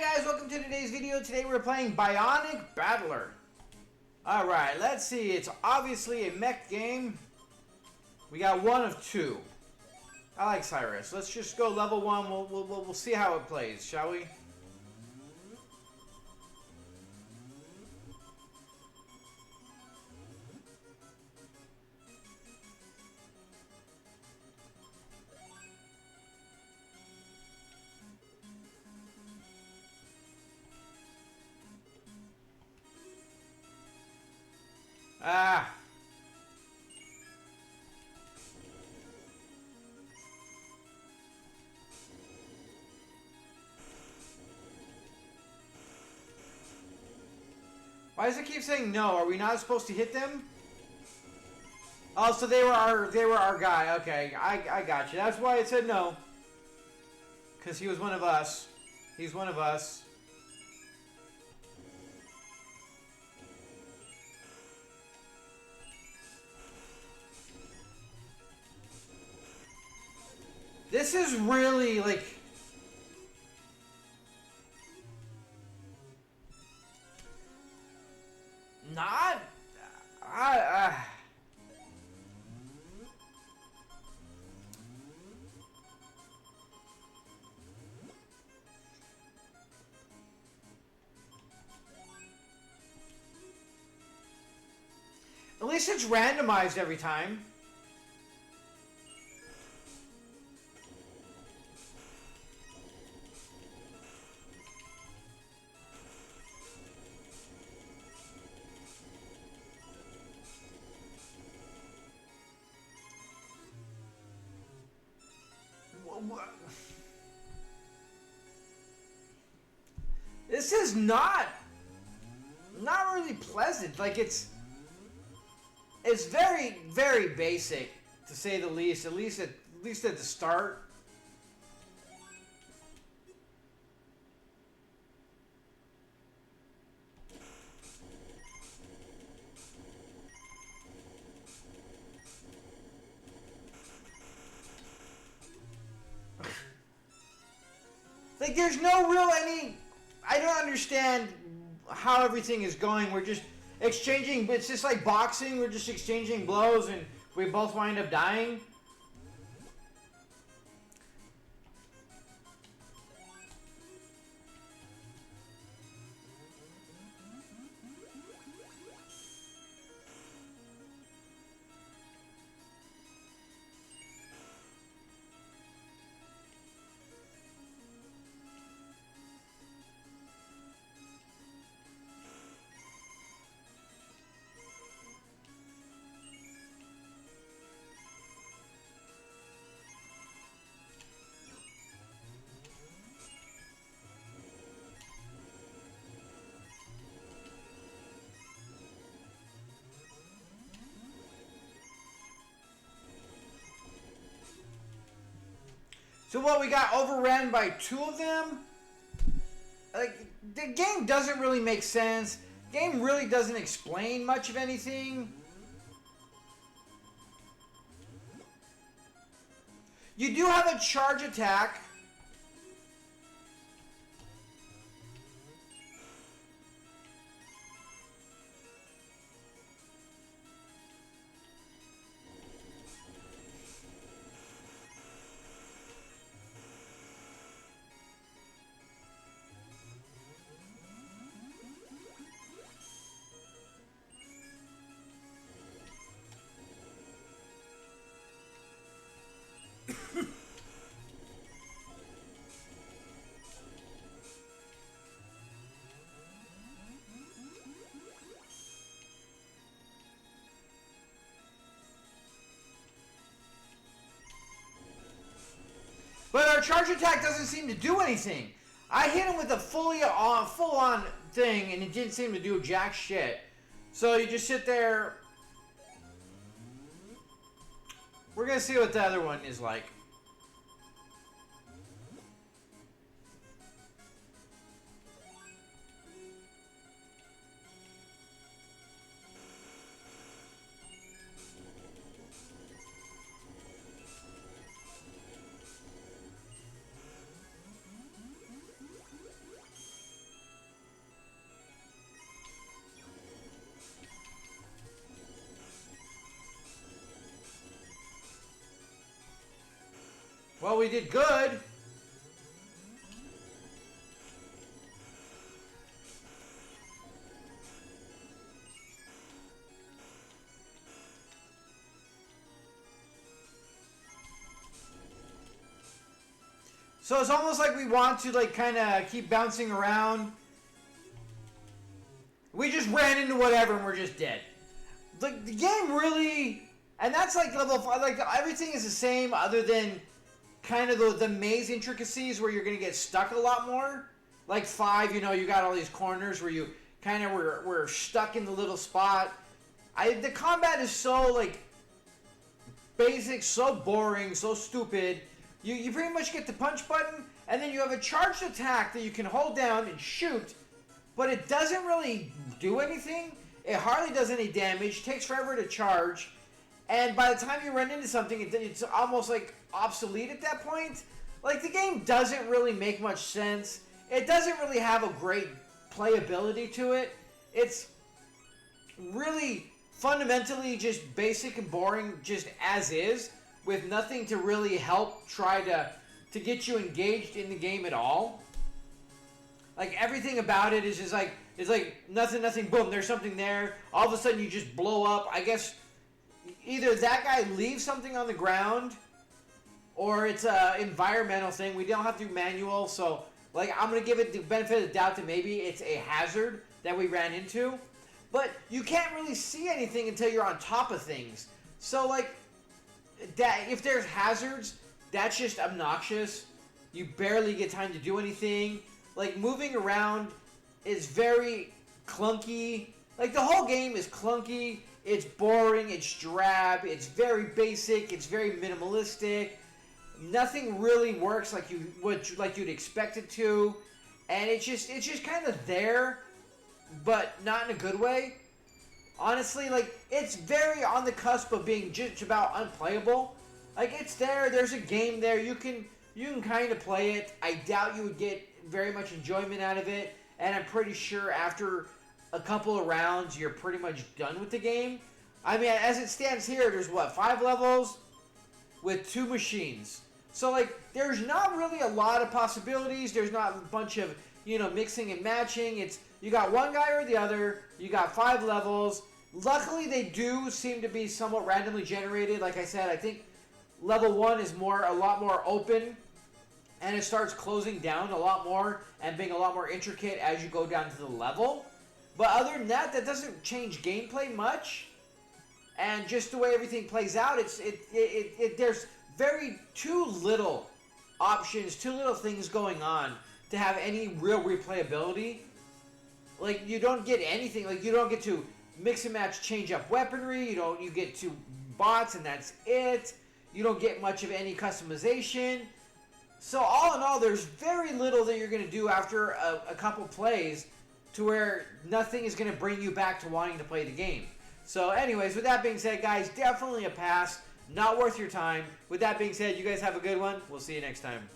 guys, welcome to today's video. Today we're playing Bionic Battler. Alright, let's see. It's obviously a mech game. We got one of two. I like Cyrus. Let's just go level 1. We'll see how it plays, shall we? Ah. Why does it keep saying no? Are we not supposed to hit them? Oh, so they were our guy. Okay, I got you. That's why it said no. Because he was one of us. He's one of us. This is really, like... Not... At least it's randomized every time. This is not really pleasant. Like it's very basic, to say the least. At least at the start. Like, there's no real I don't understand how everything is going. We're just exchanging, it's just like boxing. We're just exchanging blows and we both wind up dying. So what, we got overran by 2 of them? Like, the game doesn't really make sense. The game really doesn't explain much of anything. You do have a charge attack. But our charge attack doesn't seem to do anything. I hit him with a full-on thing, and it didn't seem to do jack shit. So you just sit there. We're gonna see what the other one is like. Well, we did good. So it's almost like we want to like kind of keep bouncing around. We just ran into whatever and we're just dead. Like the game really, and that's like level 5. Like everything is the same other than kind of the maze intricacies where you're gonna get stuck a lot more. Like 5, you know, you got all these corners where you kind of were stuck in the little spot. The combat is so like basic, so boring, so stupid. You pretty much get the punch button, and then you have a charged attack that you can hold down and shoot, but it doesn't really do anything. It hardly does any damage, takes forever to charge, and by the time you run into something, it's almost like obsolete at that point. Like, the game doesn't really make much sense. It doesn't really have a great playability to it. It's really fundamentally just basic and boring just as is, with nothing to really help try to get you engaged in the game at all. Like, everything about it is just like, it's like nothing, boom, there's something there. All of a sudden you just blow up. I guess either that guy leaves something on the ground, or it's a environmental thing. We don't have to do manual, so like I'm gonna give it the benefit of the doubt that maybe it's a hazard that we ran into. But you can't really see anything until you're on top of things. So like, that if there's hazards, that's just obnoxious. You barely get time to do anything. Like, moving around is very clunky. Like, the whole game is clunky. It's boring. It's drab. It's very basic. It's very minimalistic. Nothing really works like you'd expect it to, and it's just kind of there, but not in a good way. Honestly, like, it's very on the cusp of being just about unplayable. Like, it's there. There's a game there. You can kind of play it. I doubt you would get very much enjoyment out of it. And I'm pretty sure after a couple of rounds, you're pretty much done with the game. I mean, as it stands here, there's, 5 levels with 2 machines. So, like, there's not really a lot of possibilities. There's not a bunch of, mixing and matching. You got one guy or the other. You got 5 levels. Luckily, they do seem to be somewhat randomly generated. Like I said, I think level 1 is a lot more open, and it starts closing down a lot more and being a lot more intricate as you go down to the level. But other than that, that doesn't change gameplay much. And just the way everything plays out, there's too little options, too little things going on to have any real replayability. Like, you don't get anything. Like, you don't get to mix and match, change up weaponry. You get to bots, and that's it. You don't get much of any customization. So all in all, there's very little that you're going to do after a couple plays to where nothing is going to bring you back to wanting to play the game. So anyways, with that being said, guys, definitely a pass. Not worth your time. With that being said, you guys have a good one. We'll see you next time.